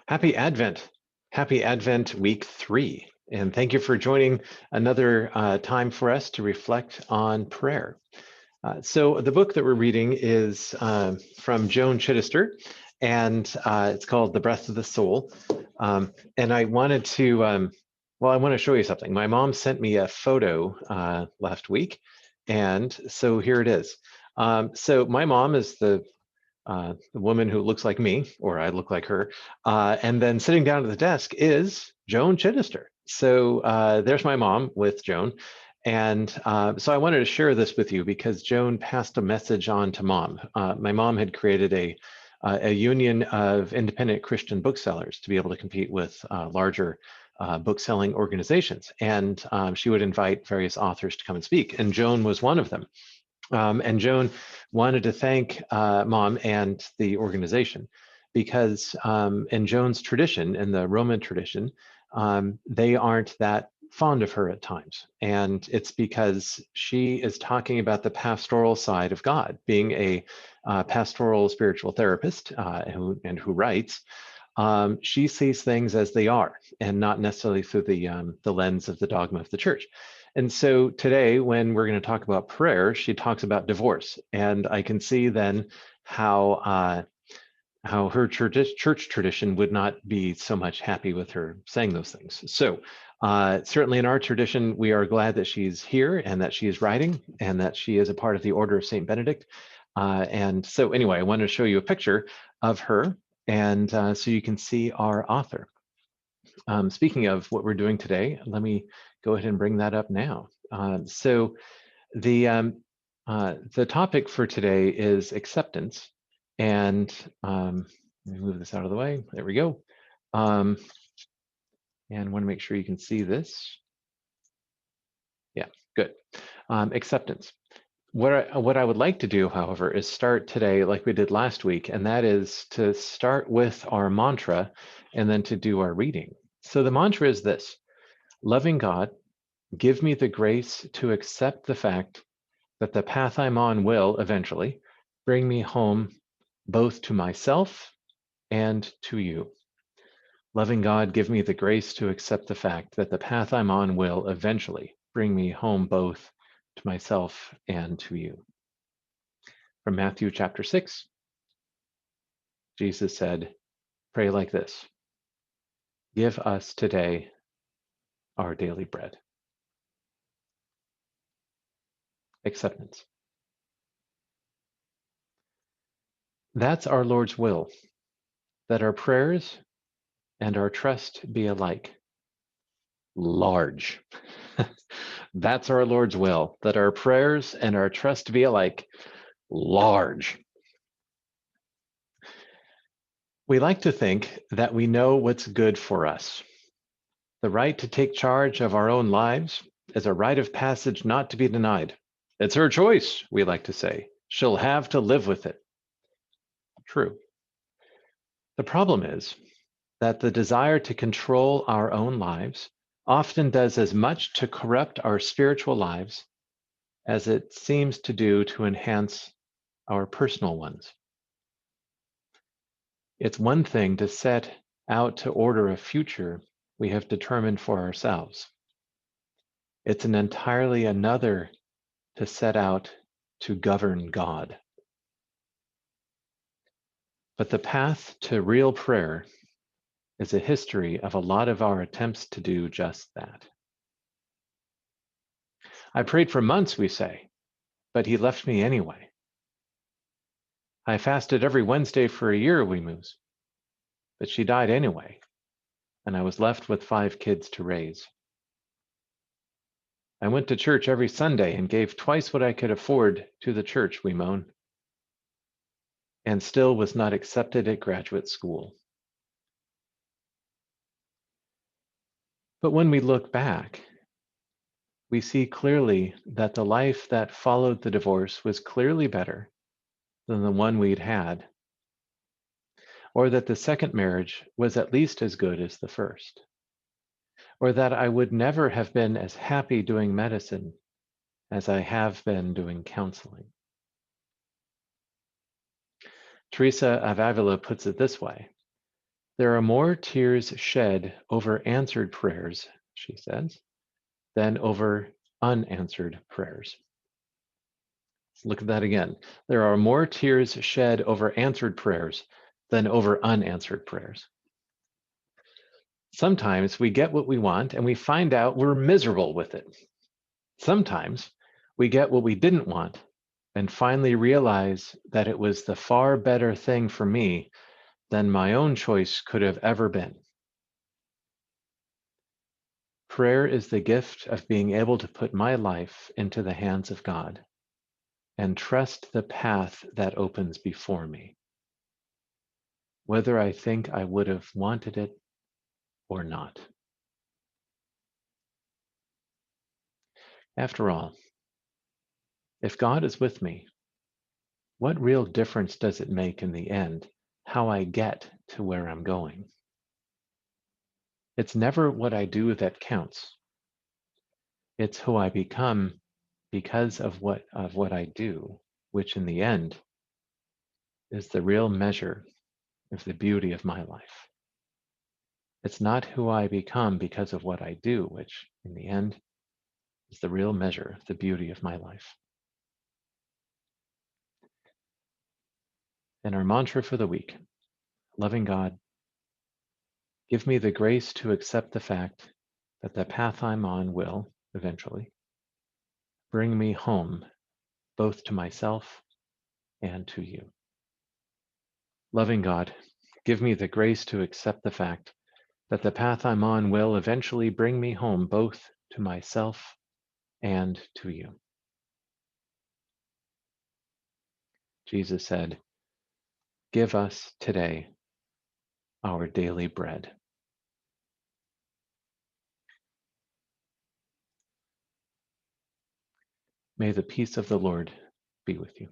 Happy Advent. Happy Advent week 3. And thank you for joining another time for us to reflect on prayer. So the book that we're reading is from Joan Chittister, and it's called The Breath of the Soul. And I wanted to, I want to show you something. My mom sent me a photo last week, and so here it is. So my mom is the woman who looks like me, or I look like her. And then sitting down at the desk is Joan Chittister. So there's my mom with Joan. And so I wanted to share this with you because Joan passed a message on to mom. My mom had created a union of independent Christian booksellers to be able to compete with larger book-selling organizations. And she would invite various authors to come and speak. And Joan was one of them. And Joan wanted to thank Mom and the organization because in Joan's tradition, in the Roman tradition, they aren't that fond of her at times. And it's because she is talking about the pastoral side of God, being a pastoral spiritual therapist who writes. She sees things as they are and not necessarily through the lens of the dogma of the church. And so today, when we're going to talk about prayer, she talks about divorce. And I can see then how her church tradition would not be so much happy with her saying those things. So certainly in our tradition, we are glad that she's here and that she is writing and that she is a part of the Order of St. Benedict. And so anyway, I wanted to show you a picture of her and so you can see our author. Speaking of what we're doing today, let me go ahead and bring that up now. So the topic for today is acceptance. And let me move this out of the way. There we go. And want to make sure you can see this. Yeah, good. Acceptance. What I would like to do, however, is start today like we did last week, and that is to start with our mantra and then to do our reading. So the mantra is this: loving God, give me the grace to accept the fact that the path I'm on will eventually bring me home both to myself and to you. Loving God, give me the grace to accept the fact that the path I'm on will eventually bring me home both to myself and to you. From Matthew chapter 6, Jesus said, pray like this: give us today our daily bread. Acceptance. That's our Lord's will, that our prayers and our trust be alike. Large. That's our Lord's will, that our prayers and our trust be alike. Large. We like to think that we know what's good for us. The right to take charge of our own lives is a rite of passage not to be denied. It's her choice, we like to say. She'll have to live with it. True. The problem is that the desire to control our own lives often does as much to corrupt our spiritual lives as it seems to do to enhance our personal ones. It's one thing to set out to order a future we have determined for ourselves. It's an entirely another to set out to govern God. But the path to real prayer is a history of a lot of our attempts to do just that. I prayed for months, we say, but he left me anyway. I fasted every Wednesday for a year, we muse, but she died anyway, and I was left with 5 kids to raise. I went to church every Sunday and gave twice what I could afford to the church, we moan, and still was not accepted at graduate school. But when we look back, we see clearly that the life that followed the divorce was clearly better than the one we'd had, or that the second marriage was at least as good as the first, or that I would never have been as happy doing medicine as I have been doing counseling. Teresa of Avila puts it this way: There are more tears shed over answered prayers, she says, than over unanswered prayers. Let's look at that again. There are more tears shed over answered prayers than over unanswered prayers. Sometimes we get what we want and we find out we're miserable with it. Sometimes we get what we didn't want and finally realize that it was the far better thing for me than my own choice could have ever been. Prayer is the gift of being able to put my life into the hands of God and trust the path that opens before me, whether I think I would have wanted it or not. After all, if God is with me, what real difference does it make in the end how I get to where I'm going? It's never what I do that counts. It's who I become because of what I do, which in the end is the real measure of the beauty of my life. It's not who I become because of what I do, which in the end is the real measure of the beauty of my life. And our mantra for the week, loving God, give me the grace to accept the fact that the path I'm on will, eventually, bring me home, both to myself and to you. Loving God, give me the grace to accept the fact that the path I'm on will eventually bring me home, both to myself and to you. Jesus said, "Give us today our daily bread." May the peace of the Lord be with you.